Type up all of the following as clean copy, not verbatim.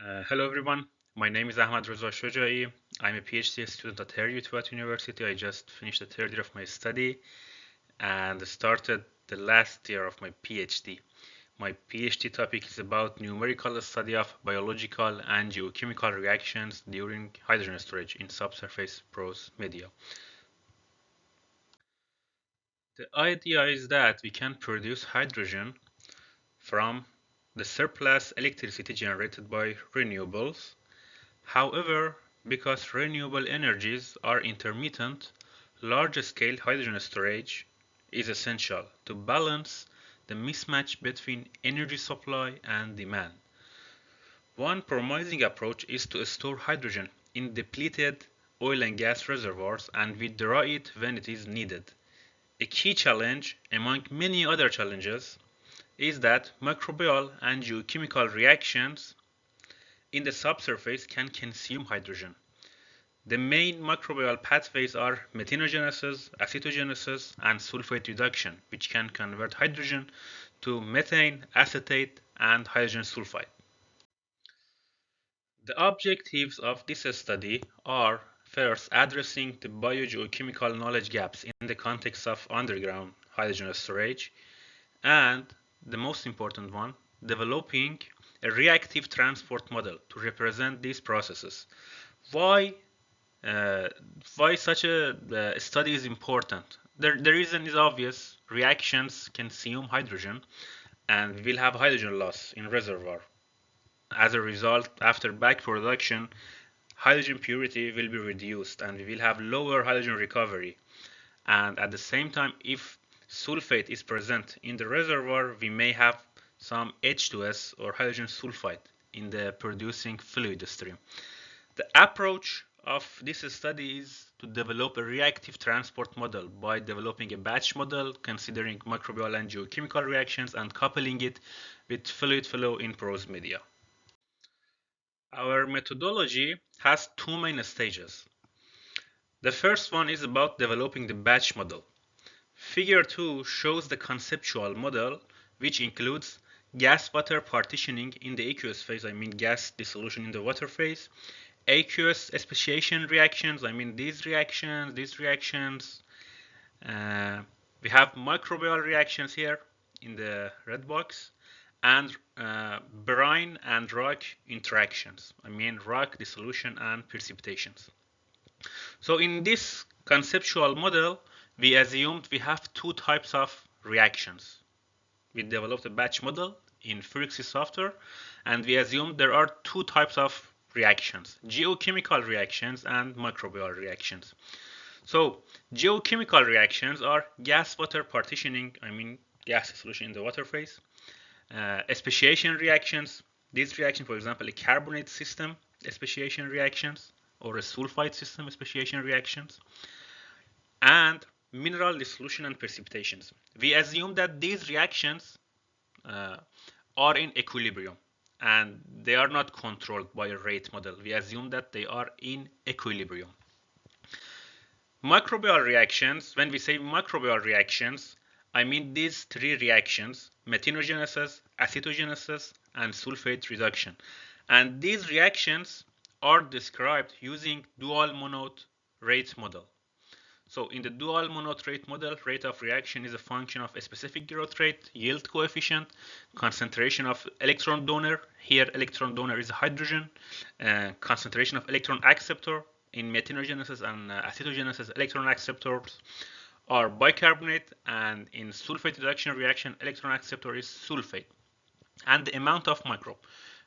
Hello everyone, my name is Ahmadreza Shojaee. I'm a PhD student at Heriot-Watt University. I just finished the third year of my study and started the last year of my PhD. My PhD topic is about numerical study of biological and geochemical reactions during hydrogen storage in subsurface porous media. The idea is that we can produce hydrogen from the surplus electricity generated by renewables. However, because renewable energies are intermittent, large-scale hydrogen storage is essential to balance the mismatch between energy supply and demand. One promising approach is to store hydrogen in depleted oil and gas reservoirs and withdraw it when it is needed. A key challenge, among many other challenges, is that microbial and geochemical reactions in the subsurface can consume hydrogen. The main microbial pathways are methanogenesis, acetogenesis, and sulfate reduction, which can convert hydrogen to methane, acetate, and hydrogen sulfide. The objectives of this study are first addressing the biogeochemical knowledge gaps in the context of underground hydrogen storage, and the most important one, developing a reactive transport model to represent these processes. Why uh, why such a study is important? The reason is obvious. Reactions consume hydrogen, and we will have hydrogen loss in reservoir. As a result, after back production, hydrogen purity will be reduced, and we will have lower hydrogen recovery. And at the same time, if sulfate is present in the reservoir, we may have some H2S or hydrogen sulfide in the producing fluid stream. The approach of this study is to develop a reactive transport model by developing a batch model considering microbial and geochemical reactions and coupling it with fluid flow in porous media. Our methodology has two main stages. The first one is about developing the batch model. Figure 2 shows the conceptual model, which includes gas-water partitioning in the aqueous phase, I mean gas dissolution in the water phase, aqueous speciation reactions, I mean these reactions. We have microbial reactions here in the red box, and brine and rock interactions, I mean rock dissolution and precipitations. So in this conceptual model, we assumed we have two types of reactions. We developed a batch model in Furixy software, and we assumed there are two types of reactions, geochemical reactions and microbial reactions. So geochemical reactions are gas-water partitioning, I mean gas dissolution in the water phase, speciation reactions. These reactions, for example, a carbonate system speciation reactions or a sulfide system speciation reactions, and mineral dissolution and precipitations. We assume that these reactions are in equilibrium and they are not controlled by a rate model. We assume that they are in equilibrium. Microbial reactions, when we say microbial reactions, I mean these three reactions, methanogenesis, acetogenesis, and sulfate reduction. And these reactions are described using dual monod rate model. So in the dual monod rate model, rate of reaction is a function of a specific growth rate, yield coefficient, concentration of electron donor. Here electron donor is hydrogen, concentration of electron acceptor. In methanogenesis and acetogenesis, electron acceptors are bicarbonate, and in sulfate reduction reaction, electron acceptor is sulfate. And the amount of microbe.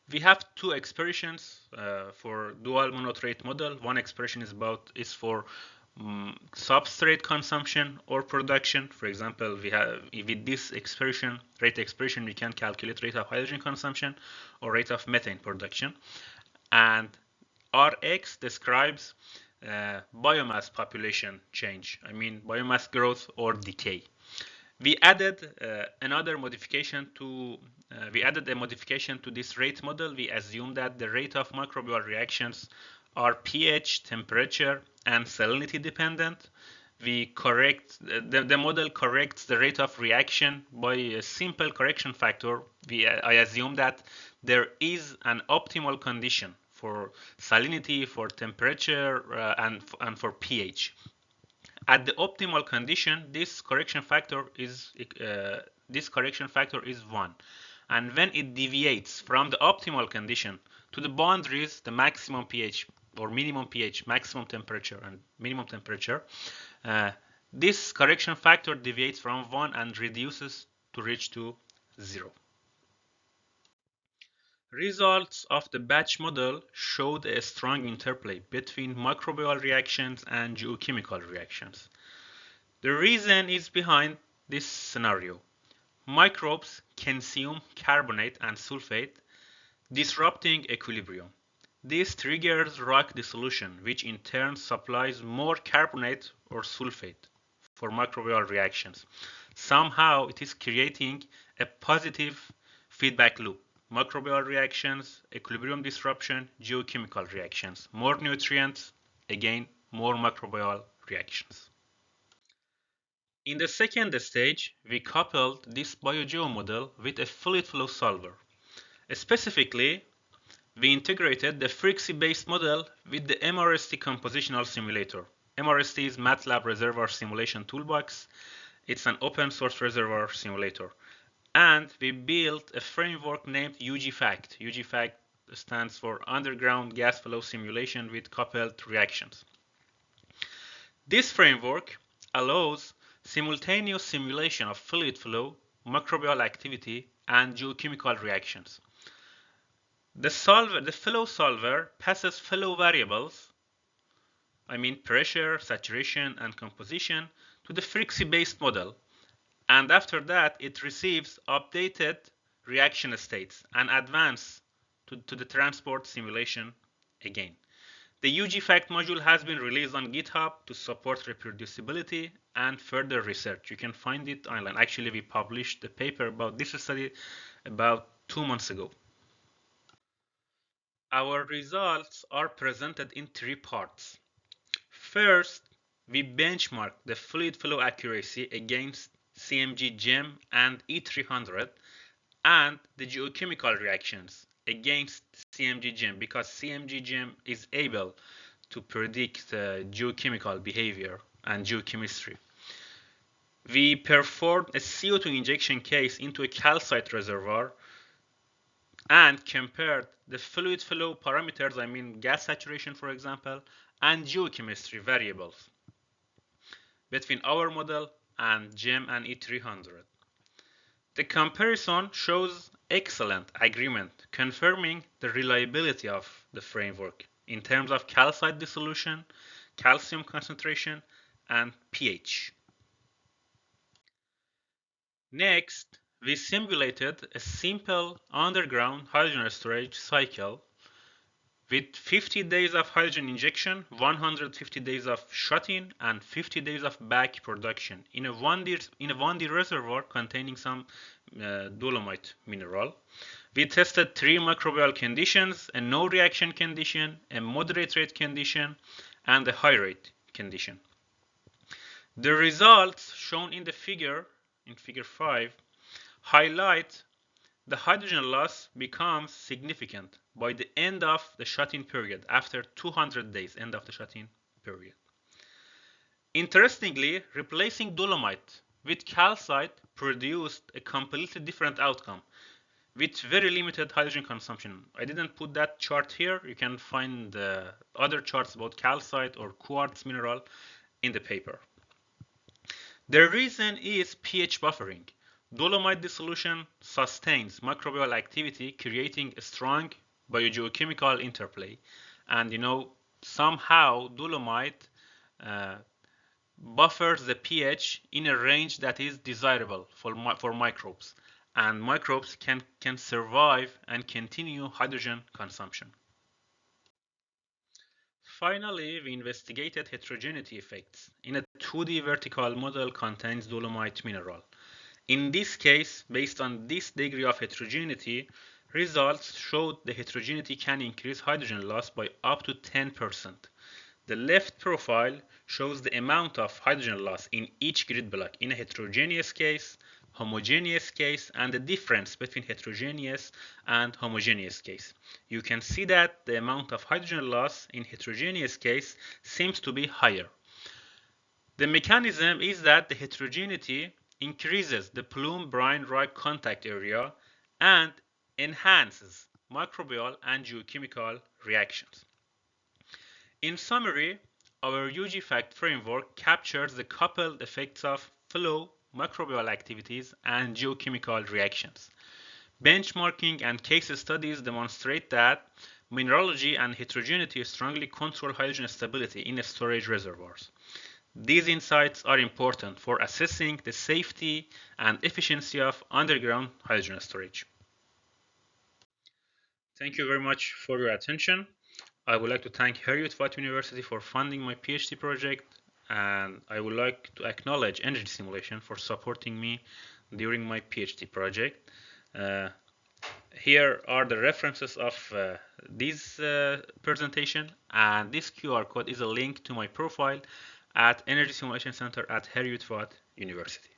We have two expressions for dual monod rate model. One expression is for substrate consumption or production. For example, we have with this expression, rate expression, we can calculate rate of hydrogen consumption or rate of methane production. And Rx describes biomass population change, I mean biomass growth or decay. We added a modification to this rate model. We assume that the rate of microbial reactions are pH, temperature, and salinity dependent. The model corrects the rate of reaction by a simple correction factor. I assume that there is an optimal condition for salinity, for temperature, and for pH. At the optimal condition, this correction factor is 1. And when it deviates from the optimal condition to the boundaries, the maximum pH or minimum pH, maximum temperature and minimum temperature, this correction factor deviates from 1 and reduces to reach to 0. Results of the batch model showed a strong interplay between microbial reactions and geochemical reactions. The reason is behind this scenario. Microbes consume carbonate and sulfate, disrupting equilibrium. This triggers rock dissolution, which in turn supplies more carbonate or sulfate for microbial reactions. Somehow it is creating a positive feedback loop. Microbial reactions, equilibrium disruption, geochemical reactions. More nutrients, again, more microbial reactions. In the second stage, we coupled this BioGeo model with a fluid flow solver. Specifically, we integrated the Frixie-based model with the MRST compositional simulator. MRST is MATLAB Reservoir Simulation Toolbox. It's an open source reservoir simulator. And we built a framework named UGFACT. UGFACT stands for Underground Gas Flow Simulation with Coupled Reactions. This framework allows simultaneous simulation of fluid flow, microbial activity, and geochemical reactions. The flow solver passes flow variables, pressure, saturation, and composition, to the Frixie-based model. And after that, it receives updated reaction states and advances to the transport simulation again. The UGFACT module has been released on GitHub to support reproducibility and further research. You can find it online. Actually, we published a paper about this study about 2 months ago. Our results are presented in 3 parts. First, we benchmark the fluid flow accuracy against CMG GEM and E300 and the geochemical reactions against CMG GEM, because CMG GEM is able to predict geochemical behavior and geochemistry. We performed a CO2 injection case into a calcite reservoir and compared the fluid flow parameters, gas saturation for example, and geochemistry variables between our model and GEM and E300. The comparison shows excellent agreement, confirming the reliability of the framework in terms of calcite dissolution, calcium concentration, and pH. Next, we simulated a simple underground hydrogen storage cycle with 50 days of hydrogen injection, 150 days of shut-in, and 50 days of back production in a 1D reservoir containing some dolomite mineral. We tested 3 microbial conditions: a no reaction condition, a moderate rate condition, and a high rate condition. The results shown in the figure, in figure 5, highlight the hydrogen loss becomes significant by the end of the shut-in period, after 200 days, end of the shut-in period. Interestingly, replacing dolomite with calcite produced a completely different outcome with very limited hydrogen consumption. I didn't put that chart here. You can find other charts about calcite or quartz mineral in the paper. The reason is pH buffering. Dolomite dissolution sustains microbial activity, creating a strong biogeochemical interplay. And somehow dolomite buffers the pH in a range that is desirable for microbes. And microbes can survive and continue hydrogen consumption. Finally, we investigated heterogeneity effects in a 2D vertical model contains dolomite mineral. In this case, based on this degree of heterogeneity, results showed the heterogeneity can increase hydrogen loss by up to 10%. The left profile shows the amount of hydrogen loss in each grid block in a heterogeneous case homogeneous case, and the difference between heterogeneous and homogeneous case. You can see that the amount of hydrogen loss in heterogeneous case seems to be higher. The mechanism is that the heterogeneity increases the plume-brine-Reich contact area and enhances microbial and geochemical reactions. In summary, our UG-FACT framework captures the coupled effects of flow, microbial activities, and geochemical reactions. Benchmarking and case studies demonstrate that mineralogy and heterogeneity strongly control hydrogen stability in storage reservoirs. These insights are important for assessing the safety and efficiency of underground hydrogen storage. Thank you very much for your attention. I would like to thank Heriot-Watt University for funding my PhD project, and I would like to acknowledge Energy Simulation for supporting me during my PhD project. Here are the references of this presentation, and this QR code is a link to my profile at Energy Simulation Center at Heriot-Watt University.